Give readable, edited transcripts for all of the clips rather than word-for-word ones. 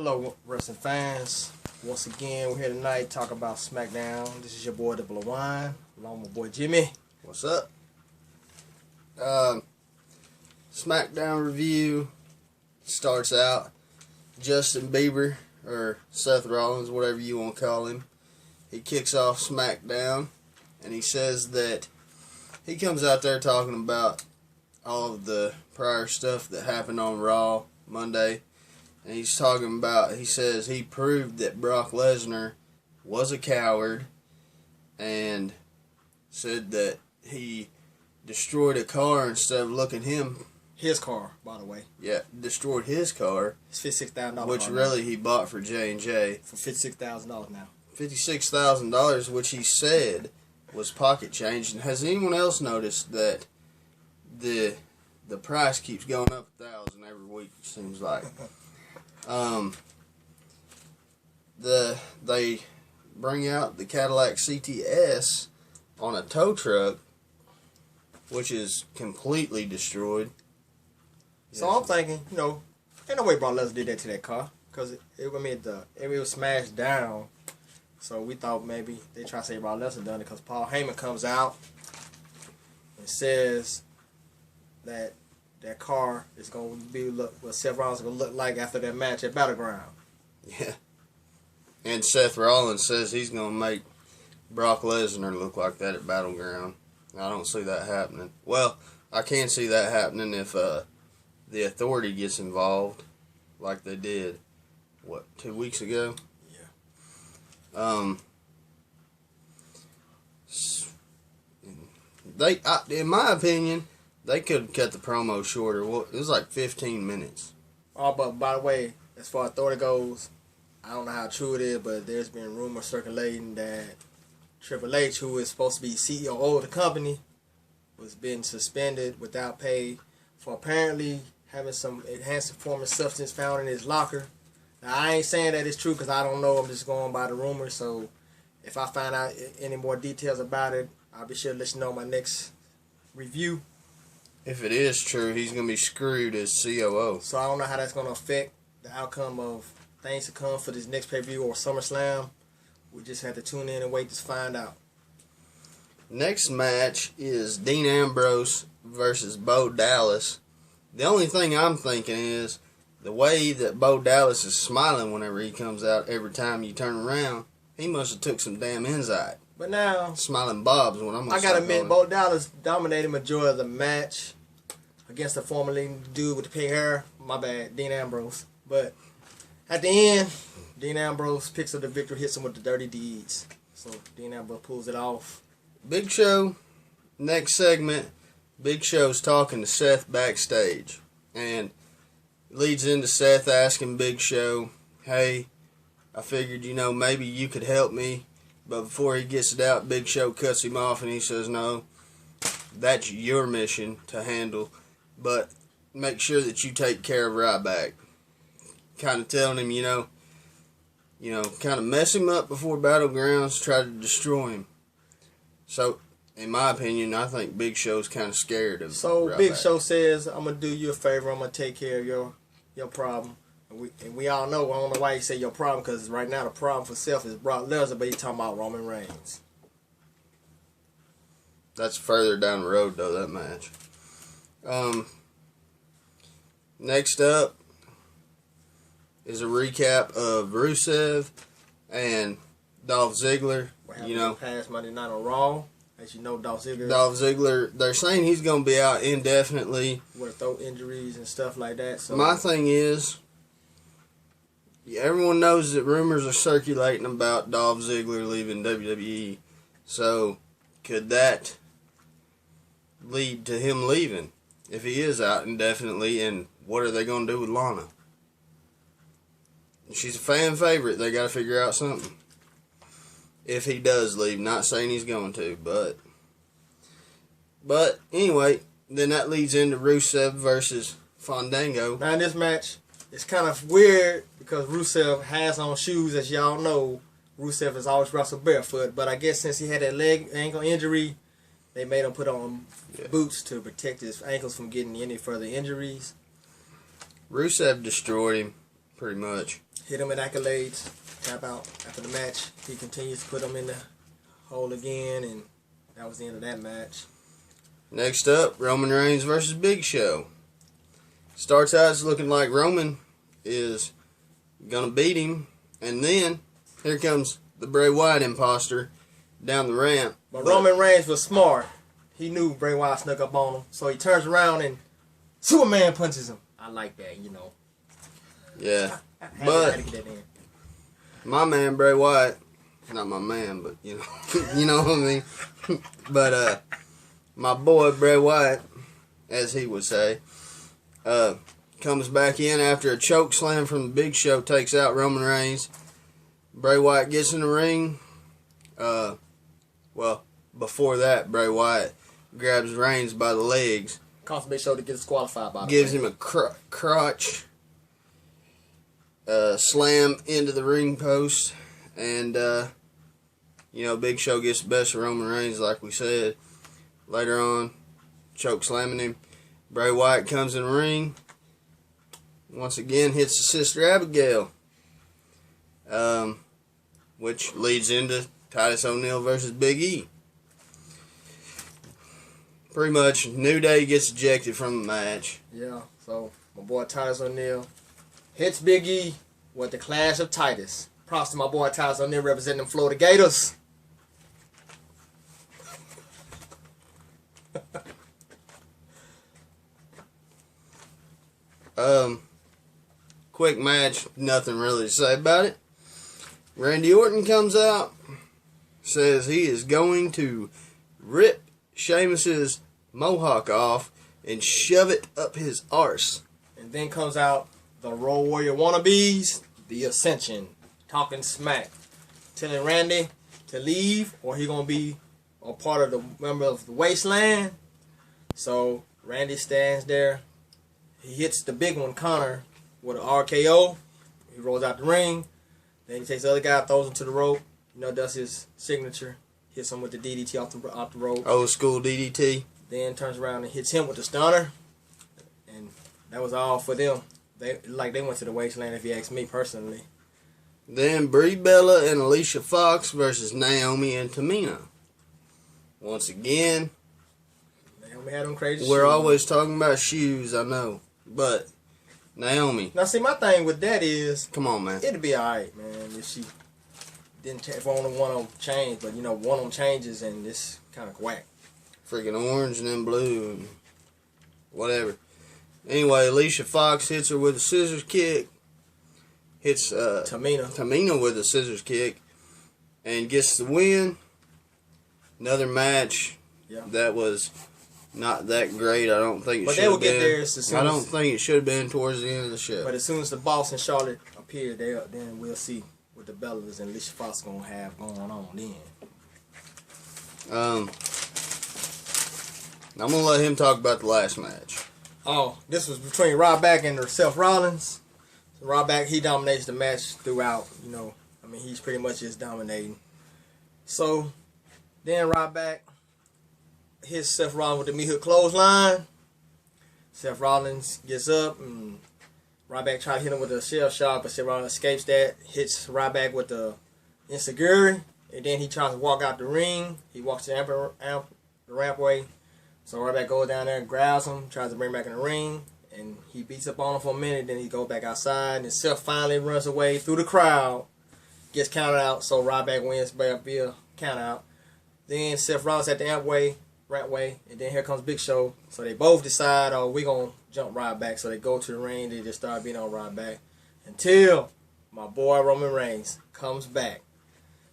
Hello, wrestling fans. Once again, we're here tonight to talk about Smackdown. This is your boy, Double of Wine, along with my boy Jimmy. What's up? Smackdown review starts out. Justin Bieber, or Seth Rollins, whatever you want to call him, he kicks off Smackdown, and he says that he comes out there talking about all of the prior stuff that happened on Raw Monday. And he's talking about, he says he proved that Brock Lesnar was a coward and said that he destroyed a car instead of looking him. His car, by the way. Yeah, destroyed his car. It's $56,000. Which really he bought for J&J. For $56,000 now. $56,000, which he said was pocket change. And has anyone else noticed that the price keeps going up $1,000 every week, it seems like? They bring out the Cadillac CTS on a tow truck, which is completely destroyed. So I'm thinking, ain't no way Brock Lesnar did that to that car, because it was smashed down. So we thought maybe they try to say Brock Lesnar done it, because Paul Heyman comes out and says that car is going to be what Seth Rollins is going to look like after that match at Battleground. Yeah. And Seth Rollins says he's going to make Brock Lesnar look like that at Battleground. I don't see that happening. Well, I can see that happening if the Authority gets involved like they did, 2 weeks ago? Yeah. In my opinion, they could have cut the promo shorter. Well, it was like 15 minutes. Oh, but by the way, as far as Authority goes, I don't know how true it is, but there's been rumors circulating that Triple H, who is supposed to be CEO of the company, was being suspended without pay for apparently having some enhanced performance substance found in his locker. Now, I ain't saying that it's true because I don't know. I'm just going by the rumors. So if I find out any more details about it, I'll be sure to let you know in my next review. If it is true, he's going to be screwed as COO. So I don't know how that's going to affect the outcome of things to come for this next pay-per-view or SummerSlam. We just have to tune in and wait to find out. Next match is Dean Ambrose versus Bo Dallas. The only thing I'm thinking is the way that Bo Dallas is smiling whenever he comes out every time you turn around, he must have took some damn Insight. But now, Smiling Bob's when I'm going to I gotta admit, Bo Dallas dominated majority of the match against the formerly dude with the pink hair. My bad, Dean Ambrose. But at the end, Dean Ambrose picks up the victory, hits him with the dirty deeds. So Dean Ambrose pulls it off. Big Show, next segment, Big Show's talking to Seth backstage. And it leads into Seth asking Big Show, hey, I figured, maybe you could help me. But before he gets it out, Big Show cuts him off and he says, no, that's your mission to handle. But make sure that you take care of Ryback. Kind of telling him, kind of mess him up before Battlegrounds, try to destroy him. So, in my opinion, I think Big Show's kind of scared of Ryback. Big Show says, I'm going to do you a favor. I'm going to take care of your problem. And we all know, I don't know why he said your problem, because right now the problem for Seth is Brock Lesnar, but he's talking about Roman Reigns. That's further down the road, though, that match. Next up is a recap of Rusev and Dolph Ziggler. What happened past Monday night on Raw. As you know, Dolph Ziggler, they're saying he's going to be out indefinitely with throat injuries and stuff like that. So my thing is, everyone knows that rumors are circulating about Dolph Ziggler leaving WWE. So, could that lead to him leaving if he is out indefinitely? And what are they going to do with Lana? She's a fan favorite. They got to figure out something. If he does leave, not saying he's going to, but anyway, then that leads into Rusev versus Fandango. Now in this match, it's kind of weird because Rusev has on shoes, as y'all know. Rusev has always wrestled barefoot, but I guess since he had that leg ankle injury, they made him put on boots to protect his ankles from getting any further injuries. Rusev destroyed him, pretty much. hit him with accolades, tap out after the match. He continues to put him in the hole again, and that was the end of that match. Next up, Roman Reigns versus Big Show. Starts out it's looking like Roman is going to beat him, and then here comes the Bray Wyatt imposter down the ramp. But Roman Reigns was smart. He knew Bray Wyatt snuck up on him, so he turns around and Superman punches him. I like that, you know. Yeah. I But had to get that in. my man Bray Wyatt, not my man, but you know, you know what I mean. But my boy Bray Wyatt, as he would say, comes back in after a choke slam from the Big Show takes out Roman Reigns. Bray Wyatt gets in the ring. Well, before that, Bray Wyatt grabs Reigns by the legs. Causes Big Show to get disqualified by the Gives him a crotch slam into the ring post. And, you know, Big Show gets the best of Roman Reigns, like we said. Later on, choke slamming him. Bray Wyatt comes in the ring. Once again, hits the Sister Abigail. Which leads into Titus O'Neil versus Big E. Pretty much, New Day gets ejected from the match. Yeah, so my boy Titus O'Neil hits Big E with the Clash of Titus. Props to my boy Titus O'Neil representing them Florida Gators. Quick match, nothing really to say about it. Randy Orton comes out, says he is going to rip Sheamus's mohawk off and shove it up his arse. And then comes out the Road Warrior wannabes, the Ascension, talking smack, telling Randy to leave or he gonna be a part of the member of the Wasteland. So Randy stands there. He hits the big one, Connor, with an RKO. He rolls out the ring. Then he takes the other guy, throws him to the rope. You know, does his signature. Hits him with the DDT off the rope. Old school DDT. Then turns around and hits him with the stunner. And that was all for them. They went to the Wasteland, if you ask me personally. Then Brie Bella and Alicia Fox versus Naomi and Tamina. Once again, Naomi had them crazy we're shoes. always talking about shoes, I know. But Naomi. Now, see, my thing with that is, Come on, man. it'd be alright, man, if she didn't, if only one of them changed. But, you know, one of them changes and it's kind of whack. Freaking orange and then blue and whatever. Anyway, Alicia Fox hits her with a scissors kick. Hits Tamina with a scissors kick. And gets the win. Another match that was not that great. I don't think it should have been. But they will get theirs as soon as... I don't think it should have been towards the end of the show. But as soon as the Boss and Charlotte appear, then we'll see what the Bellas and Alicia Fox going to have going on then. I'm going to let him talk about the last match. Oh, this was between Ryback and Seth Rollins. So Ryback, he dominates the match throughout, you know. I mean, he's pretty much just dominating. So, then Ryback hits Seth Rollins with the meat hook clothesline. Seth Rollins gets up and Ryback tries to hit him with a shell shot, but Seth Rollins escapes that. Hits Ryback with the Insecurity. And then he tries to walk out the ring. He walks the rampway. So Ryback goes down there and grabs him, tries to bring him back in the ring, and he beats up on him for a minute, then he goes back outside, and Seth finally runs away through the crowd, gets counted out, so Ryback wins via count out. Then Seth Rollins at the rampway, and then here comes Big Show. So they both decide, oh, we're going to jump Ryback. So they go to the ring, they just start beating on Ryback until my boy Roman Reigns comes back.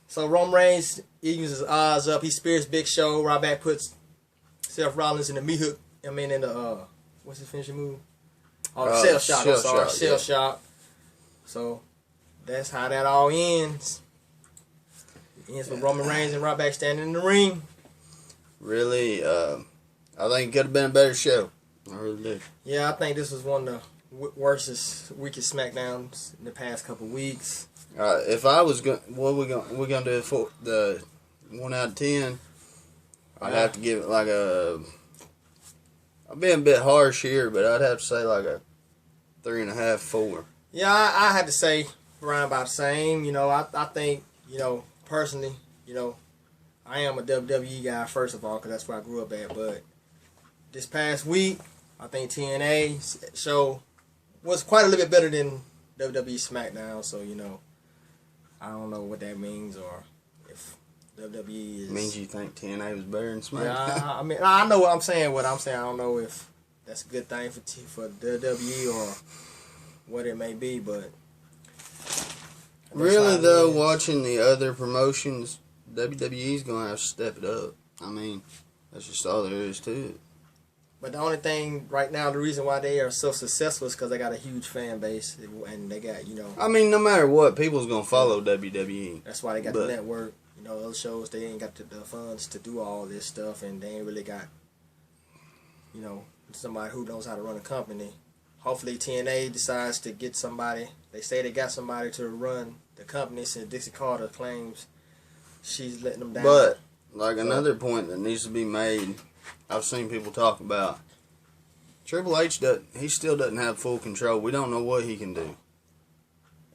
So Roman Reigns evens his odds up. He spears Big Show. Ryback puts Seth Rollins in the meat hook. I mean, in the what's his finishing move? Oh, the shell shot. I'm sorry, shell shot. So that's how that all ends. It ends with Roman Reigns and Ryback standing in the ring. Really, I think it could have been a better show. I really do. Yeah, I think this was one of the weakest Smackdowns in the past couple weeks. If I was going, we're gonna do for the 1 out of 10. I'd have to give it like a. I'm being a bit harsh here, but I'd have to say like a 3.5, 4. Yeah, I had to say around about the same. You know, I think, you know, personally, you know, I am a WWE guy first of all because that's where I grew up at. But this past week, I think TNA show was quite a little bit better than WWE Smackdown. So, you know, I don't know what that means or if WWE is... Means you think TNA was better than SmackDown? Yeah, I mean, I know what I'm saying. What I'm saying, I don't know if that's a good thing for WWE or what it may be, but... Really, though, watching the other promotions, WWE's going to have to step it up. I mean, that's just all there is to it. But the only thing right now, the reason why they are so successful is because they got a huge fan base and they got, you know... I mean, no matter what, people's going to follow WWE. That's why they got the network. You know, other shows, they ain't got the funds to do all this stuff, and they ain't really got, you know, somebody who knows how to run a company. Hopefully TNA decides to get somebody. They say they got somebody to run the company since Dixie Carter claims she's letting them down. But, like, another point that needs to be made, I've seen people talk about, Triple H, he still doesn't have full control. We don't know what he can do.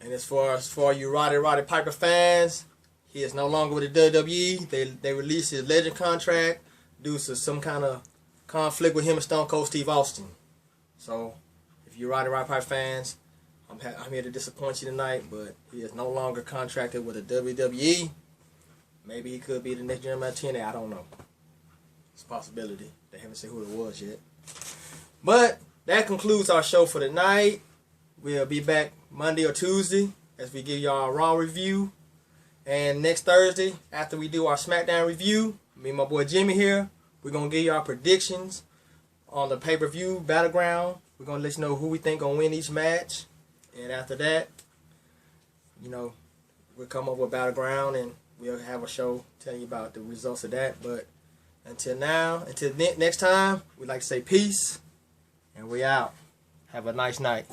And as far you Roddy Piper fans, he is no longer with the WWE. They released his Legend contract due to some kind of conflict with him and Stone Cold Steve Austin. So, if you're Roddy Piper fans, I'm here to disappoint you tonight, but he is no longer contracted with the WWE. Maybe he could be the next Jeremiah TNA. I don't know. It's a possibility. They haven't said who it was yet. But that concludes our show for tonight. We'll be back Monday or Tuesday as we give y'all a Raw review. And next Thursday, after we do our SmackDown review, me and my boy Jimmy here, we're going to give you our predictions on the pay-per-view Battleground. We're going to let you know who we think going to win each match. And after that, you know, we'll come up with Battleground and we'll have a show telling you about the results of that. But until next time, we'd like to say peace. And we out. Have a nice night.